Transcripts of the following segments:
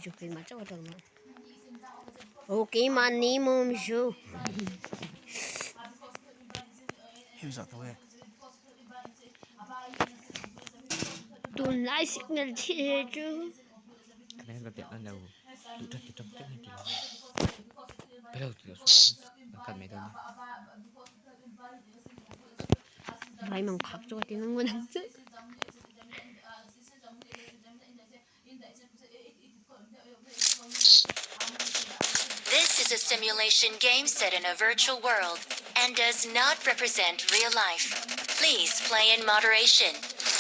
조금 맞춰보자. 오케이 많이 몸쇼. 힘써 더해. Tuần lại signal chia chứ. Cái này là tiện lần đầu tụ thật trong trước hay thì bắt đầu từ số cần mấy đâu nhá. Vậy mà khắc cho tiếng Anh chứ. This is a simulation game set in a virtual world and does not represent real life. Please play in moderation,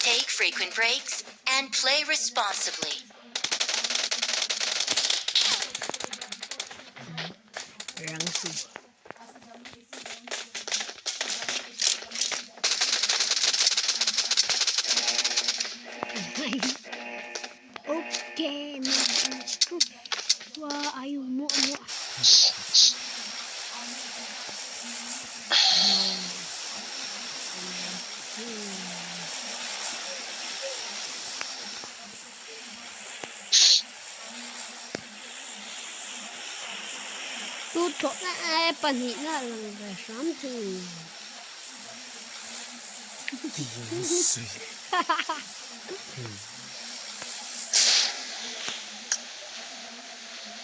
take frequent breaks, and play responsibly. Rangsi. Okay, wah, ayo mo. Tôi chọn ai bản hiện là về sáng thì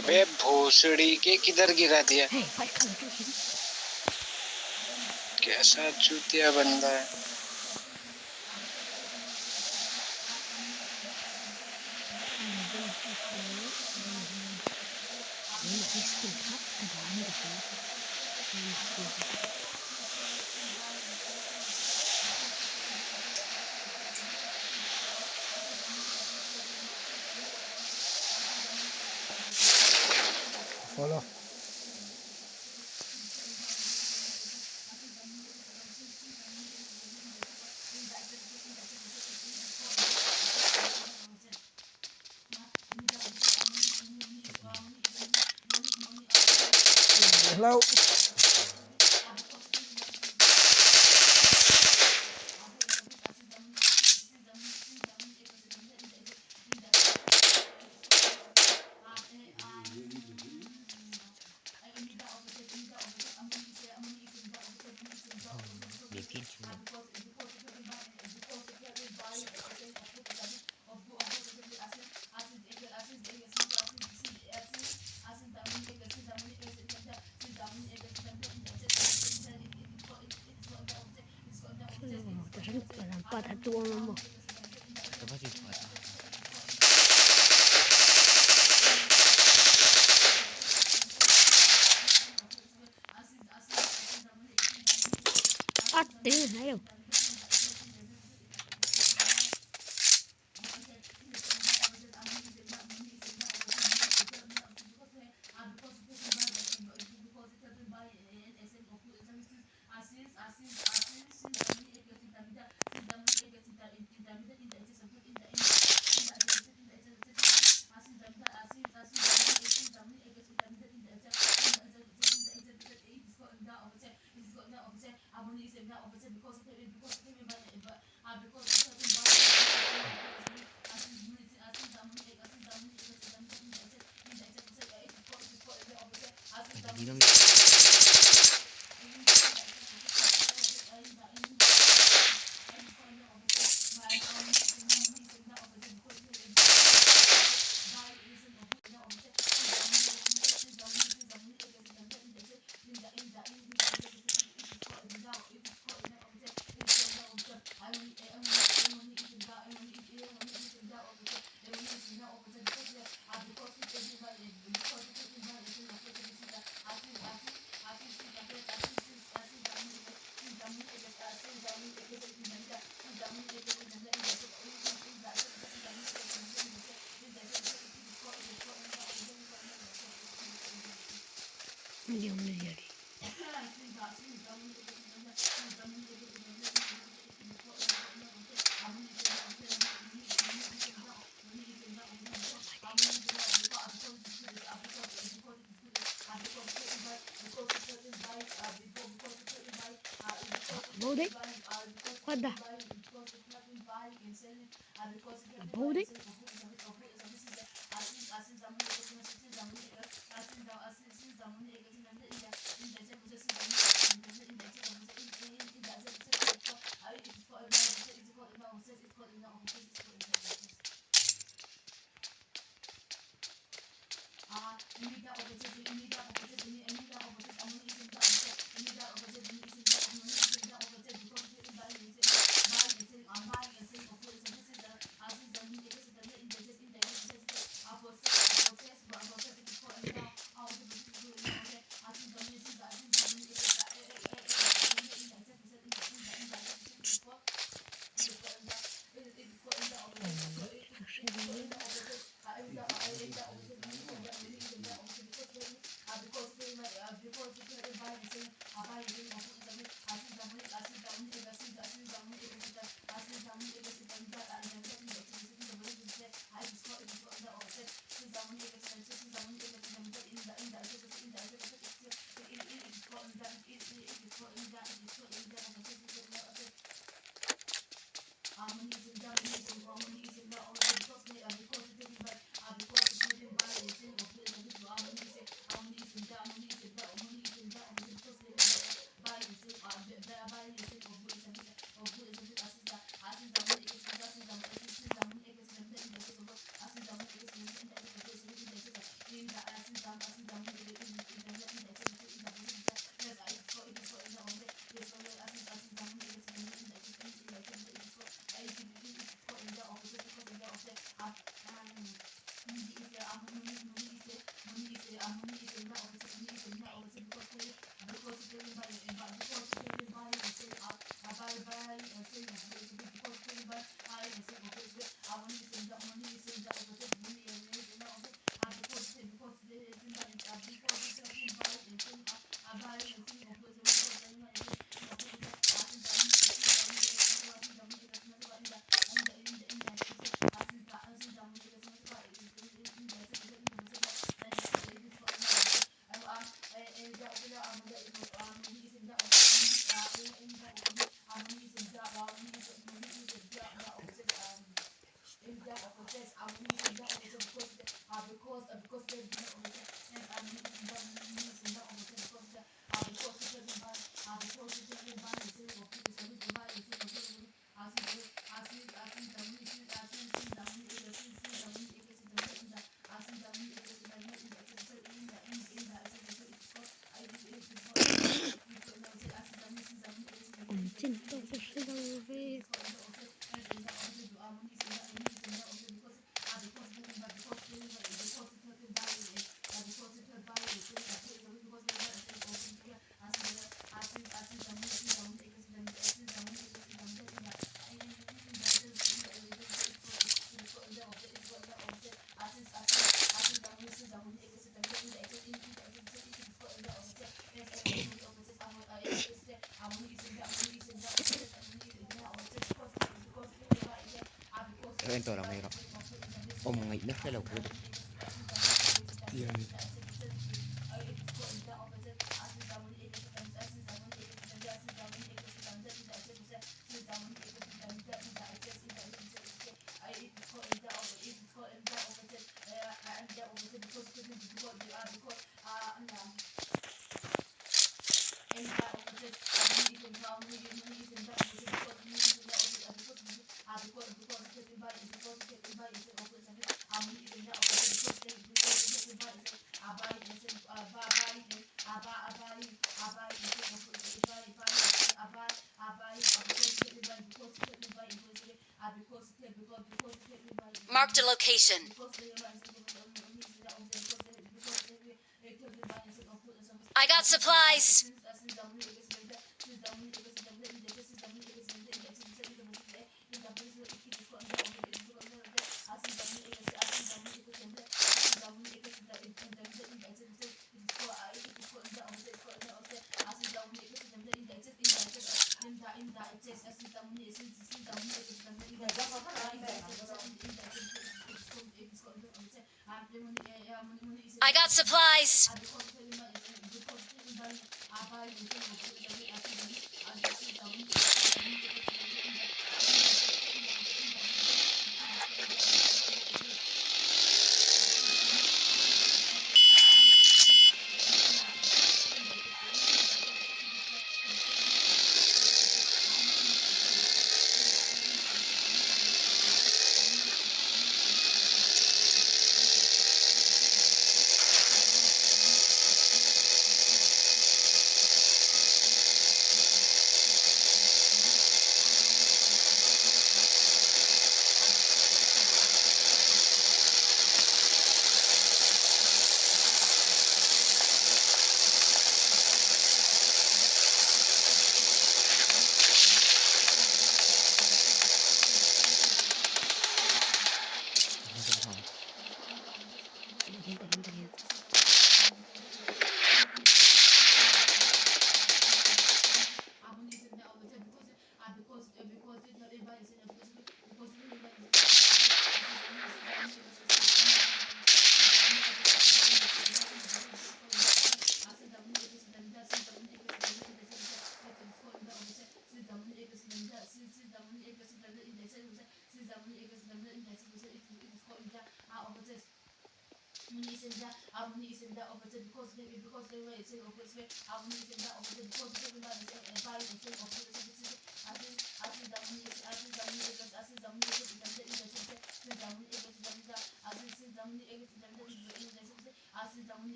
अबे भोसड़ी के किधर गिरा दिया? कैसा चूतिया बंदा है? Follow. Hello. Điều kiện chứ này. Ba thật tua mà. Cái bao nhiêu thoại. Tiếng này đâu. Đi đâu? Điều này gì? Bố đấy. Khoan đã. Bố đấy. Tin tông sẽ sư đâu về Pero en toda la mayoría. O mga ina sa lago. Yan. Marked a location. I got supplies. I got supplies.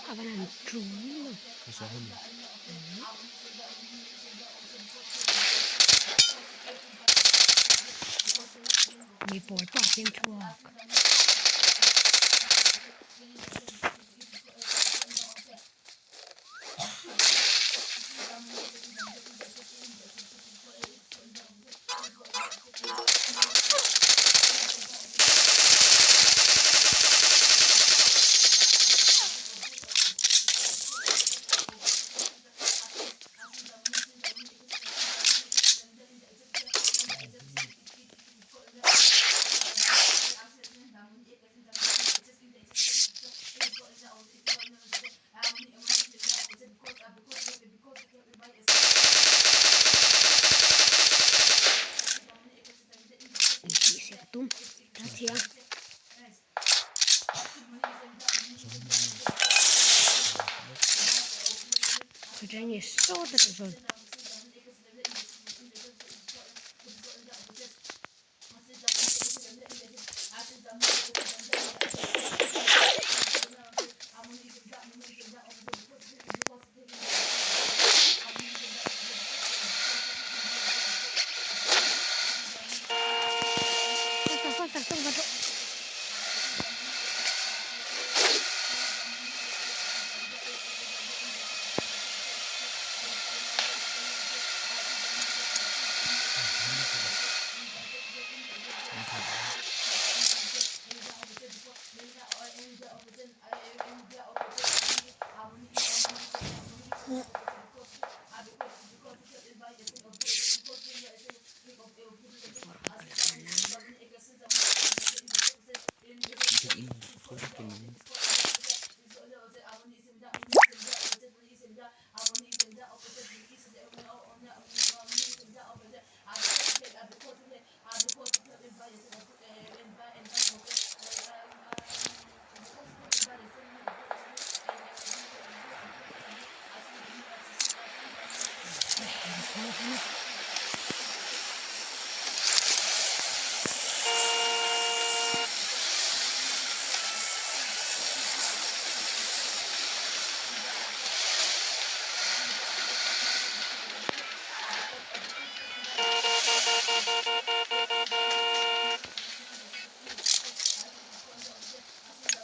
Avranno giù. Cosa con Report back into work. Tum. Grazie. Codziennie 100 razy. Falta.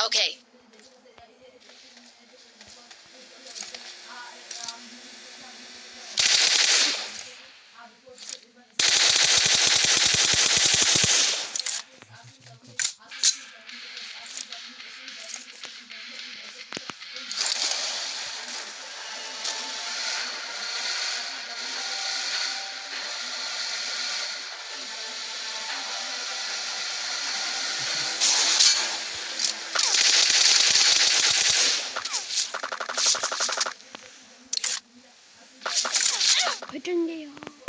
Okay. Codziennie.